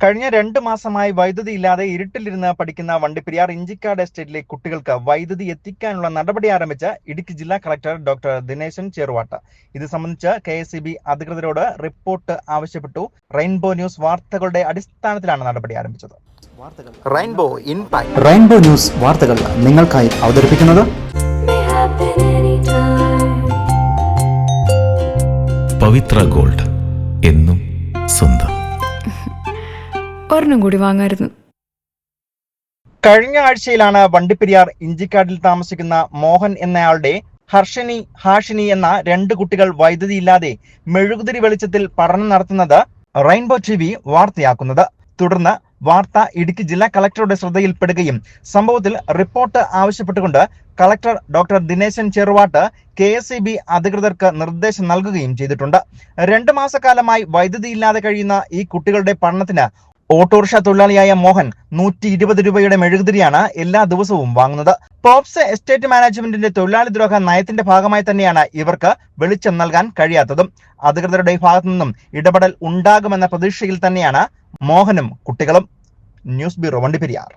കഴിഞ്ഞ 2 മാസമായി വൈദ്യുതി ഇല്ലാതെ ഇരുട്ടിലിരുന്ന് പഠിക്കുന്ന വണ്ടിപ്പെരിയാർ ഇഞ്ചിക്കാട് എസ്റ്റേറ്റിലെ കുട്ടികൾക്ക് വൈദ്യുതി എത്തിക്കാനുള്ള നടപടി ആരംഭിച്ച ഇടുക്കി ജില്ലാ കളക്ടർ ഡോക്ടർ ദിനേശൻ ചെറുവാട്ട്. ഇത് സംബന്ധിച്ച് KSEB അധികൃതരോട് റിപ്പോർട്ട് ആവശ്യപ്പെട്ടു. റെയിൻബോ ന്യൂസ് വാർത്തകളുടെ അടിസ്ഥാനത്തിലാണ് നടപടി ആരംഭിച്ചത്. റെയിൻബോ ന്യൂസ് വാർത്തകൾ നിങ്ങൾക്കായി അവതരിപ്പിക്കുന്നത് പവിത്ര ഗോൾഡ്, എന്നും സ്വന്തം. ഒരെണ്ണം കൂടി വാങ്ങായിരുന്നു. കഴിഞ്ഞ ആഴ്ചയിലാണ് വണ്ടിപ്പെരിയാർ ഇഞ്ചിക്കാട്ടിൽ താമസിക്കുന്ന മോഹൻ എന്നയാളുടെ ഹാഷിനി എന്ന 2 കുട്ടികൾ വൈദ്യുതി ഇല്ലാതെ മെഴുകുതിരി വെളിച്ചത്തിൽ പഠനം നടത്തുന്നത് റെയിൻബോ TV വാർത്തയാക്കുന്നത്. തുടർന്ന് വാർത്ത ഇടുക്കി ജില്ലാ കളക്ടറുടെ ശ്രദ്ധയിൽപ്പെടുകയും സംഭവത്തിൽ റിപ്പോർട്ട് ആവശ്യപ്പെട്ടുകൊണ്ട് collector doctor Dineshan Cheruvattu KSEB അധികൃതർക്ക് നിർദ്ദേശം നൽകുകയും ചെയ്തിട്ടുണ്ട്. 2 മാസക്കാലമായി വൈദ്യുതി ഇല്ലാതെ കഴിയുന്ന ഈ കുട്ടികളുടെ പഠനത്തിന് ഓട്ടോറിക്ഷ തൊഴിലാളിയായ മോഹൻ 120 രൂപയുടെ മെഴുകുതിരിയാണ് എല്ലാ ദിവസവും വാങ്ങുന്നത്. പോപ്സ് എസ്റ്റേറ്റ് മാനേജ്മെന്റിന്റെ തൊഴിലാളി ദ്രോഹ നയത്തിന്റെ ഭാഗമായി തന്നെയാണ് ഇവർക്ക് വെളിച്ചം നൽകാൻ കഴിയാത്തതും. അധികൃതരുടെ ഭാഗത്തു നിന്നും ഇടപെടൽ ഉണ്ടാകുമെന്ന പ്രതീക്ഷയിൽ തന്നെയാണ് മോഹനും കുട്ടികളും. News bureau, Vandiperiyar.